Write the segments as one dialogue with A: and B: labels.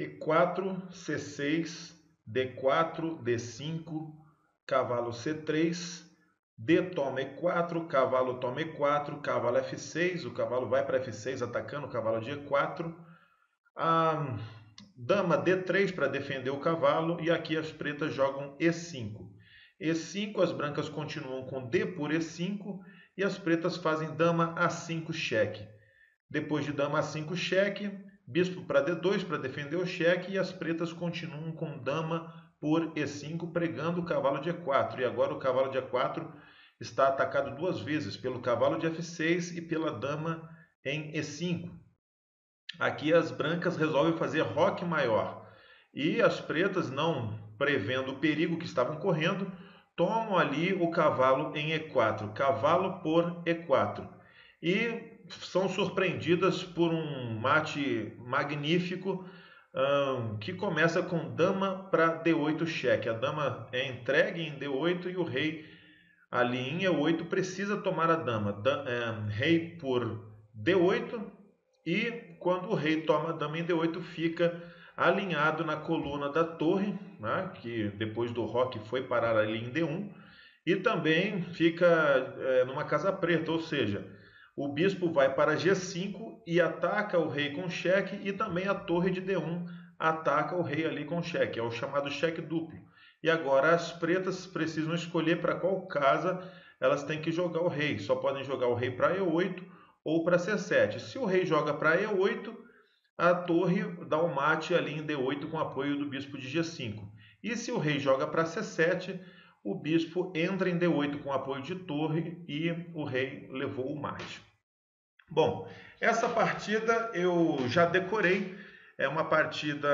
A: E4, C6, D4, D5, cavalo C3, D toma E4, cavalo toma E4, cavalo F6, o cavalo vai para F6 atacando o cavalo de E4, a dama D3 para defender o cavalo, e aqui as pretas jogam E5. E5, as brancas continuam com D por E5, e as pretas fazem dama A5 cheque. Depois de dama A5 cheque, bispo para D2 para defender o cheque, e as pretas continuam com dama por E5, pregando o cavalo de E4. E agora o cavalo de E4 está atacado duas vezes, pelo cavalo de F6 e pela dama em E5. Aqui as brancas resolvem fazer roque maior, e as pretas, não prevendo o perigo que estavam correndo, tomam ali o cavalo em E4, cavalo por E4. E são surpreendidas por um mate magnífico, que começa com dama para D8 cheque. A dama é entregue em D8 e o rei ali em E8 precisa tomar a dama. Rei por D8, e quando o rei toma a dama em D8 fica alinhado na coluna da torre, né, que depois do roque foi parar ali em D1, e também fica numa casa preta, ou seja, o bispo vai para G5 e ataca o rei com cheque, e também a torre de D1 ataca o rei ali com cheque, é o chamado cheque duplo. E agora as pretas precisam escolher para qual casa elas têm que jogar o rei. Só podem jogar o rei para E8 ou para C7. Se o rei joga para E8, a torre dá um mate ali em D8 com apoio do bispo de G5. E se o rei joga para C7, o bispo entra em D8 com apoio de torre e o rei levou o mate. Bom, essa partida eu já decorei. É uma partida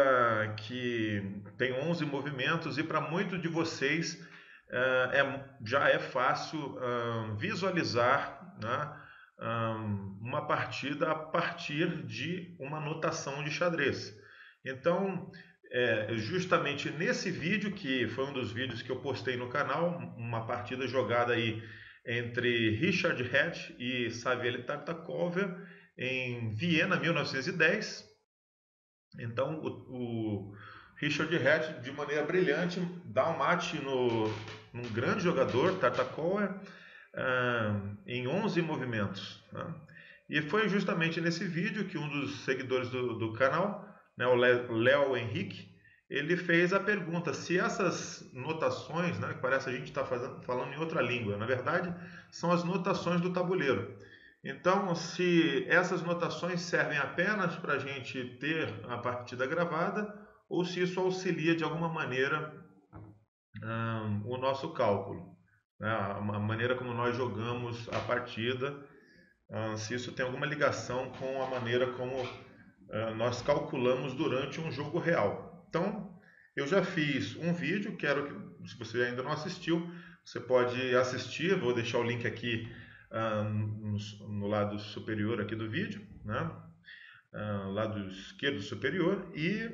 A: que tem 11 movimentos, e para muitos de vocês já é fácil visualizar, né, uma partida a partir de uma notação de xadrez. Então, justamente nesse vídeo, que foi um dos vídeos que eu postei no canal, uma partida jogada aí entre Richard Hatch e Saviele Tartakover em Viena, 1910. Então o Richard Hatch, de maneira brilhante, dá um mate num grande jogador, Tartakower, em 11 movimentos, né? E foi justamente nesse vídeo que um dos seguidores do canal, né, o Léo Henrique, ele fez a pergunta se essas notações, né, que parece a gente está falando em outra língua, na verdade são as notações do tabuleiro. Então, se essas notações servem apenas para a gente ter a partida gravada, ou se isso auxilia de alguma maneira o nosso cálculo, né, a maneira como nós jogamos a partida, se isso tem alguma ligação com a maneira como nós calculamos durante um jogo real. Então, eu já fiz um vídeo, quero que, se você ainda não assistiu, você pode assistir, vou deixar o link aqui no lado superior aqui do vídeo, né? Lado esquerdo superior. E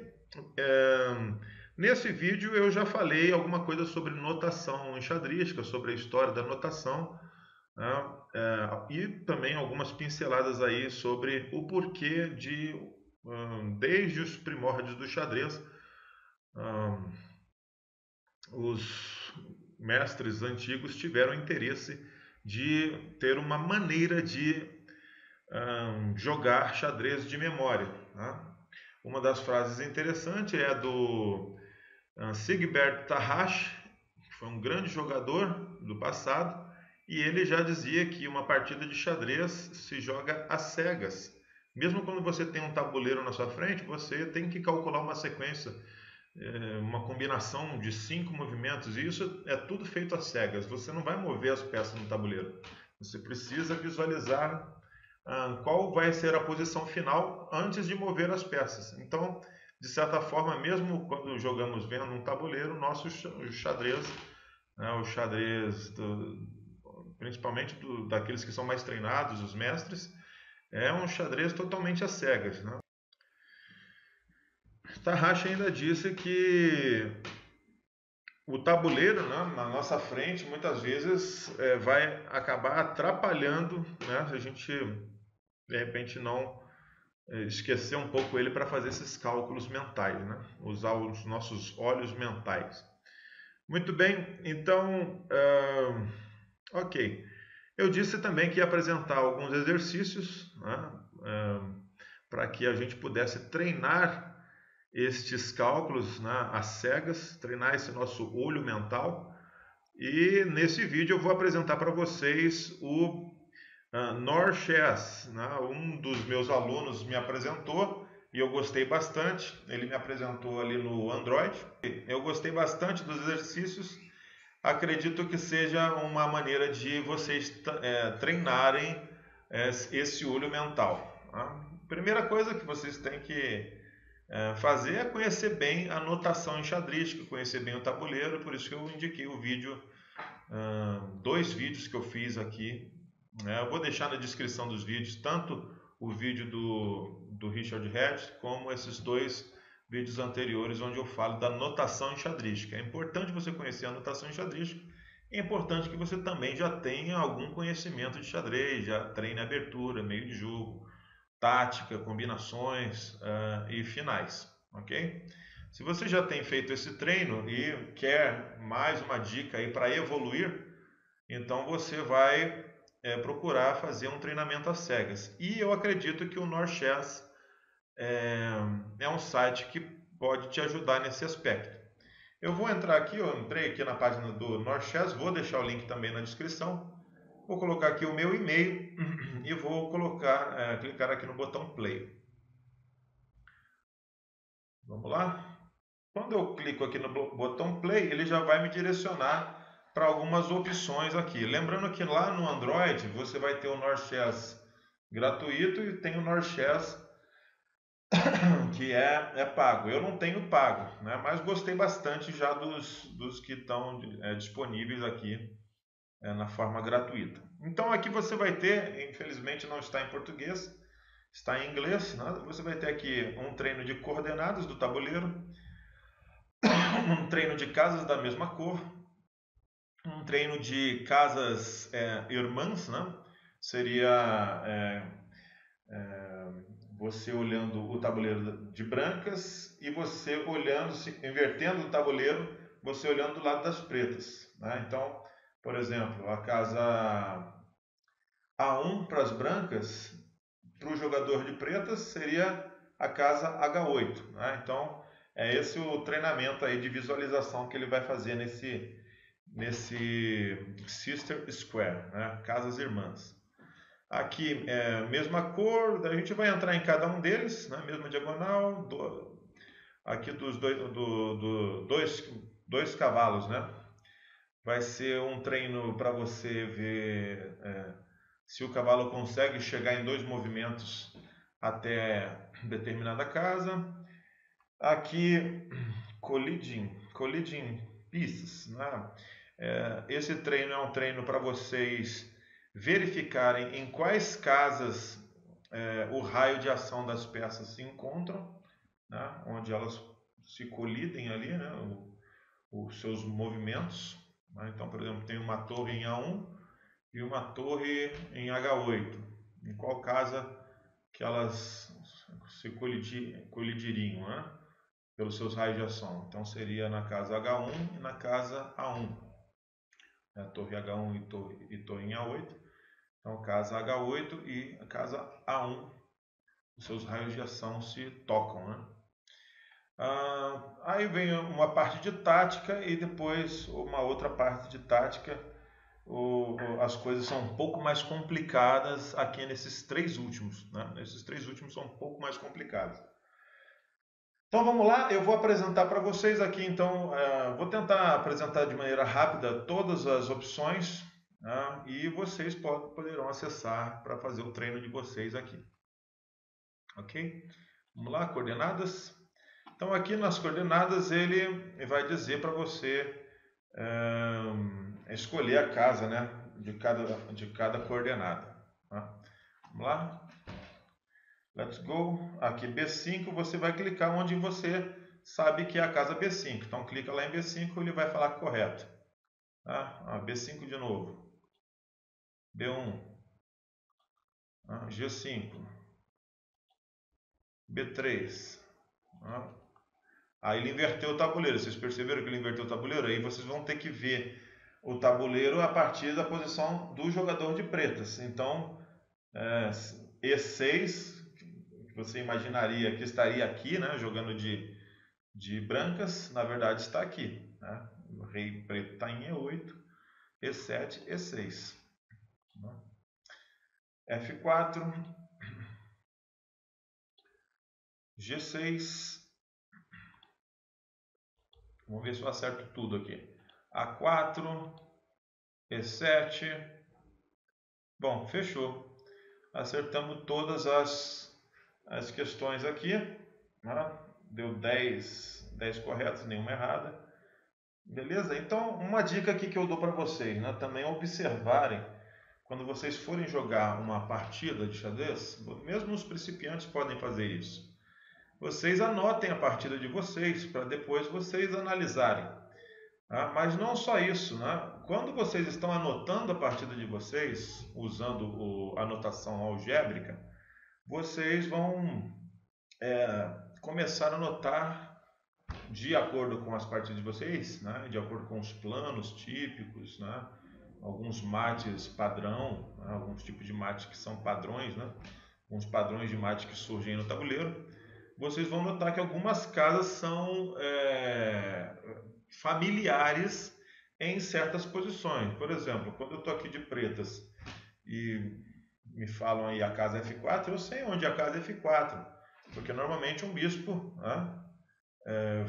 A: nesse vídeo eu já falei alguma coisa sobre notação enxadrística, sobre a história da notação, né? E também algumas pinceladas aí sobre o porquê de, desde os primórdios do xadrez, os mestres antigos tiveram interesse de ter uma maneira de jogar xadrez de memória, né? Uma das frases interessantes é do Sigbert Tarrasch, que foi um grande jogador do passado, e ele já dizia que uma partida de xadrez se joga às cegas. Mesmo quando você tem um tabuleiro na sua frente, você tem que calcular uma sequência, uma combinação de 5 movimentos, e isso é tudo feito às cegas. Você não vai mover as peças no tabuleiro. Você precisa visualizar qual vai ser a posição final antes de mover as peças. Então, de certa forma, mesmo quando jogamos vendo um tabuleiro, nosso xadrez, o xadrez principalmente daqueles que são mais treinados, os mestres, é um xadrez totalmente às cegas, né? Tarrasch ainda disse que o tabuleiro, né, na nossa frente, muitas vezes vai acabar atrapalhando, né, se a gente de repente não esquecer um pouco ele para fazer esses cálculos mentais, né? Usar os nossos olhos mentais. Muito bem, então, ok. Eu disse também que ia apresentar alguns exercícios, né, para que a gente pudesse treinar estes cálculos, né, às cegas, treinar esse nosso olho mental. E nesse vídeo eu vou apresentar para vocês o NorChess, né? Um dos meus alunos me apresentou e eu gostei bastante. Ele me apresentou ali no Android. Eu gostei bastante dos exercícios. Acredito que seja uma maneira de vocês treinarem esse olho mental. Tá? Primeira coisa que vocês têm que fazer é conhecer bem a notação enxadrística, conhecer bem o tabuleiro. Por isso que eu indiquei o vídeo, 2 vídeos que eu fiz aqui. Eu vou deixar na descrição dos vídeos tanto o vídeo do Richard Hatch como esses 2 vídeos anteriores onde eu falo da notação enxadrística. É importante você conhecer a notação enxadrística. É importante que você também já tenha algum conhecimento de xadrez, já treine abertura, meio de jogo, tática, combinações e finais, ok? Se você já tem feito esse treino e quer mais uma dica aí para evoluir, então você vai procurar fazer um treinamento às cegas. E eu acredito que o NorChess é um site que pode te ajudar nesse aspecto. Eu vou entrar aqui, eu entrei aqui na página do NorChess, vou deixar o link também na descrição. Vou colocar aqui o meu e-mail e vou clicar aqui no botão Play. Vamos lá? Quando eu clico aqui no botão Play, ele já vai me direcionar para algumas opções aqui. Lembrando que lá no Android você vai ter o NorChess gratuito e tem o NorChess que é pago. Eu não tenho pago, né? Mas gostei bastante já dos que estão disponíveis aqui na forma gratuita. Então aqui você vai ter, infelizmente não está em português, está em inglês, né? Você vai ter aqui um treino de coordenadas do tabuleiro, um treino de casas da mesma cor, um treino de casas irmãs, né? Seria você olhando o tabuleiro de brancas e você olhando, invertendo o tabuleiro, você olhando do lado das pretas, né? Então, por exemplo, a casa A1 para as brancas, para o jogador de pretas, seria a casa H8, né? Então, é esse o treinamento aí de visualização que ele vai fazer nesse Sister Square, né? Casas irmãs. Aqui é mesma cor, a gente vai entrar em cada um deles, né? Mesma diagonal, aqui dos dois cavalos, né? Vai ser um treino para você ver se o cavalo consegue chegar em 2 movimentos até determinada casa. Aqui, colliding pieces, né? Esse treino é um treino para vocês verificarem em quais casas o raio de ação das peças se encontram, né? Onde elas se colidem ali, né? Os seus movimentos. Né? Então, por exemplo, tem uma torre em A1 e uma torre em H8. Em qual casa que elas se colidiriam, né? Pelos seus raios de ação. Então seria na casa H1 e na casa A1. A torre H1 e torre em A8. Então casa H8 e a casa A1. Os seus raios de ação se tocam, né? Aí vem uma parte de tática e depois uma outra parte de tática. As coisas são um pouco mais complicadas aqui nesses 3 últimos, né? Esses 3 últimos são um pouco mais complicados. Então vamos lá, eu vou apresentar para vocês aqui, então, vou tentar apresentar de maneira rápida todas as opções, né? E vocês poderão acessar para fazer o treino de vocês aqui. Ok? Vamos lá, coordenadas. Então aqui nas coordenadas ele vai dizer para você escolher a casa, né, de cada coordenada. Tá? Vamos lá? Let's go. Aqui B5 você vai clicar onde você sabe que é a casa B5. Então clica lá em B5 e ele vai falar correto. Tá? B5 de novo. B1. G5. B3. Aí ele inverteu o tabuleiro. Vocês perceberam que ele inverteu o tabuleiro? Aí vocês vão ter que ver o tabuleiro a partir da posição do jogador de pretas. Então, E6, que você imaginaria que estaria aqui, né, jogando de brancas, na verdade está aqui. Né? O rei preto está em E8, E7, E6. F4, G6. Vamos ver se eu acerto tudo aqui. A4, E7. Bom, fechou. Acertamos todas as questões aqui. Né? Deu 10 corretas, nenhuma errada. Beleza? Então, uma dica aqui que eu dou para vocês, né? Também observarem, quando vocês forem jogar uma partida de xadrez, mesmo os principiantes podem fazer isso. Vocês anotem a partida de vocês para depois vocês analisarem. Mas não só isso, né? Quando vocês estão anotando a partida de vocês, usando a anotação algébrica, vocês vão começar a anotar de acordo com as partidas de vocês, né? De acordo com os planos típicos, né? Alguns mates padrão, né? Alguns tipos de mates que são padrões, né? Alguns padrões de mate que surgem no tabuleiro. Vocês vão notar que algumas casas são familiares em certas posições. Por exemplo, quando eu estou aqui de pretas e me falam aí a casa F4, eu sei onde é a casa F4, porque normalmente um bispo, né,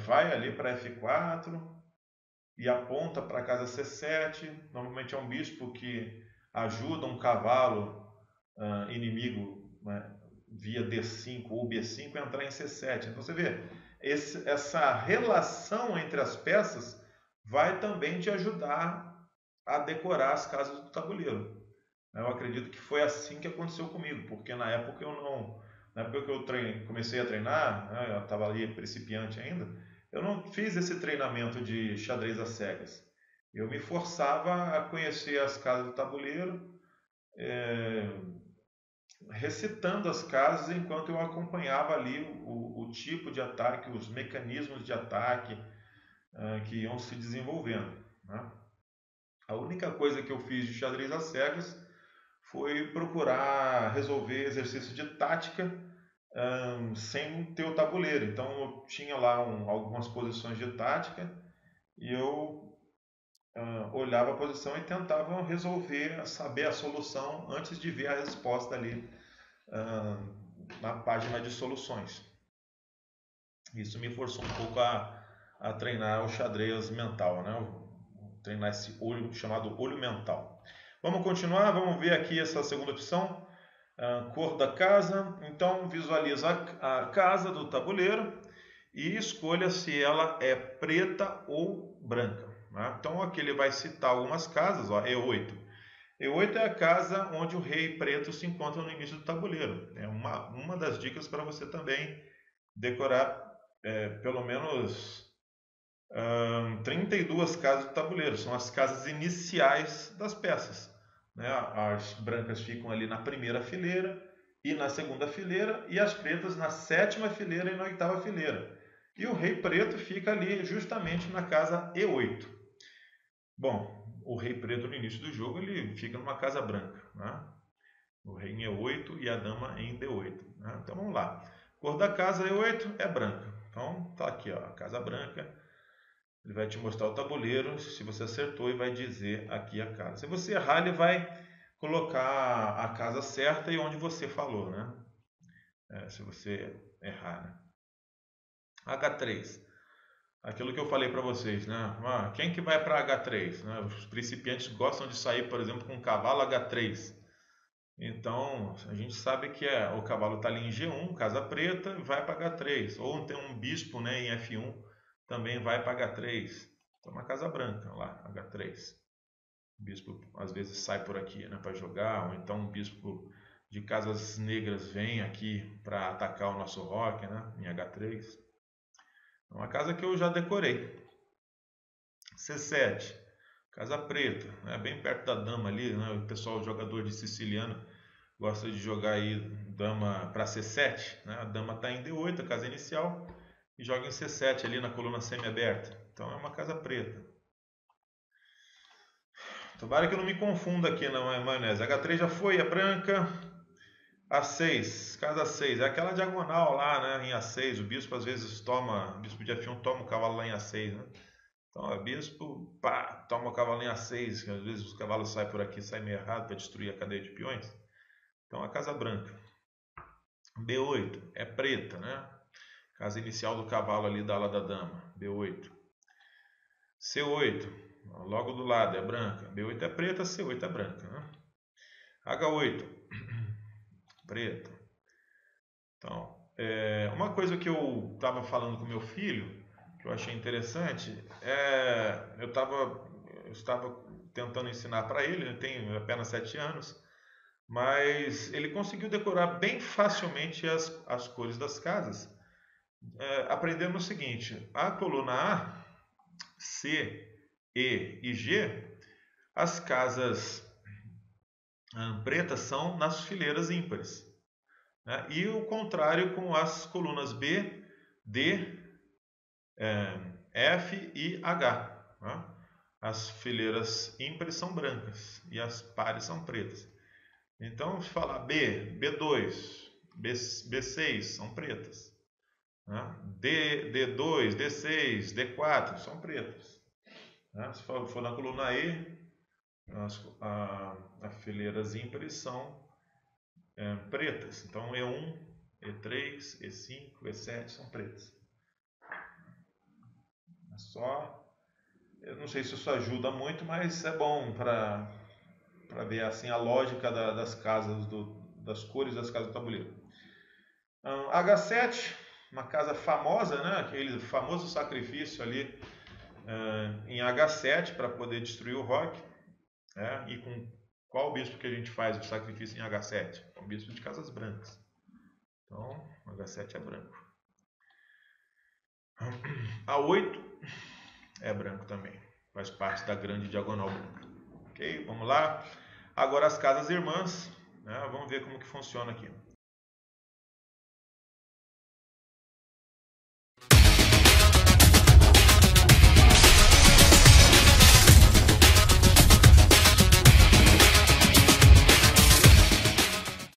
A: vai ali para F4 e aponta para a casa C7. Normalmente é um bispo que ajuda um cavalo inimigo, né, via D5 ou B5 entrar em C7. Então você vê, essa relação entre as peças vai também te ajudar a decorar as casas do tabuleiro. Eu acredito que foi assim que aconteceu comigo, porque na época que eu comecei a treinar, né, eu estava ali principiante ainda, eu não fiz esse treinamento de xadrez às cegas. Eu me forçava a conhecer as casas do tabuleiro, recitando as casas enquanto eu acompanhava ali o tipo de ataque, os mecanismos de ataque que iam se desenvolvendo. Né? A única coisa que eu fiz de xadrez às cegas foi procurar resolver exercício de tática sem ter o tabuleiro. Então eu tinha lá algumas posições de tática e eu olhava a posição e tentava resolver, saber a solução antes de ver a resposta ali na página de soluções. Isso me forçou um pouco a treinar o xadrez mental, né? Treinar esse olho chamado olho mental. Vamos continuar, vamos ver aqui essa segunda opção, cor da casa. Então visualiza a casa do tabuleiro e escolha se ela é preta ou branca. Né? Então aqui ele vai citar algumas casas, ó, E8. E8 é a casa onde o rei preto se encontra no início do tabuleiro. É uma das dicas para você também decorar pelo menos 32 casas do tabuleiro. São as casas iniciais das peças. Né? As brancas ficam ali na primeira fileira e na segunda fileira, e as pretas na sétima fileira e na oitava fileira. E o rei preto fica ali justamente na casa E8. Bom, o rei preto no início do jogo ele fica numa casa branca, né? O rei em E8 e a dama em D8, né? Então vamos lá, cor da casa E8 é branca, então tá aqui, ó, a casa branca. Ele vai te mostrar o tabuleiro, se você acertou, e vai dizer aqui a casa. Se você errar, ele vai colocar a casa certa e onde você falou, né? Se você errar, né? H3. Aquilo que eu falei para vocês, né? Quem que vai para H3? Né? Os principiantes gostam de sair, por exemplo, com um cavalo H3. Então, a gente sabe que o cavalo está ali em G1, casa preta, vai para H3. Ou tem um bispo, né, em F1, também vai para H3. Então, uma casa branca lá, H3. O bispo às vezes sai por aqui, né, para jogar, ou então um bispo de casas negras vem aqui para atacar o nosso roque, né, em H3. É uma casa que eu já decorei. C7, casa preta, né? Bem perto da dama ali, né? O pessoal, jogador de siciliano, gosta de jogar aí dama para C7, né? A dama está em D8, a casa inicial, e joga em C7 ali na coluna semi-aberta. Então é uma casa preta. Tomara que eu não me confunda aqui na maionese. H3 já foi, é branca. A6, casa 6, é aquela diagonal lá, né, em A6. O bispo às vezes toma, o bispo de F1 toma o cavalo lá em A6, né? Então o bispo, pá, toma o cavalo em A6, que às vezes os cavalos saem por aqui, saem meio errado para destruir a cadeia de peões. Então a casa branca. B8 é preta, né? Casa inicial do cavalo ali da ala da dama, B8. C8, logo do lado é branca. B8 é preta, C8 é branca, né? H8, preta. Então, uma coisa que eu estava falando com meu filho, que eu achei interessante, eu estava tentando ensinar para ele, ele tem apenas 7 anos, mas ele conseguiu decorar bem facilmente as cores das casas, aprendendo o seguinte: a coluna A, C, E e G, as casas pretas são nas fileiras ímpares, né? E o contrário com as colunas B, D, F e H, né? As fileiras ímpares são brancas e as pares são pretas. Então, se falar B, B2, B6 são pretas, né? D2, D6, D4 são pretas, né? Se for na coluna E, as fileiras ímpares são pretas. Então E1, E3, E5, E7 são pretas. É só, eu não sei se isso ajuda muito, mas é bom para ver assim a lógica das casas, das cores das casas do tabuleiro. H7, uma casa famosa, né? Aquele famoso sacrifício ali em H7 para poder destruir o roque. E com qual bispo que a gente faz o sacrifício em H7? É o bispo de casas brancas. Então, H7 é branco. A8 é branco também. Faz parte da grande diagonal branca. Ok? Vamos lá. Agora as casas irmãs. Vamos ver como que funciona aqui.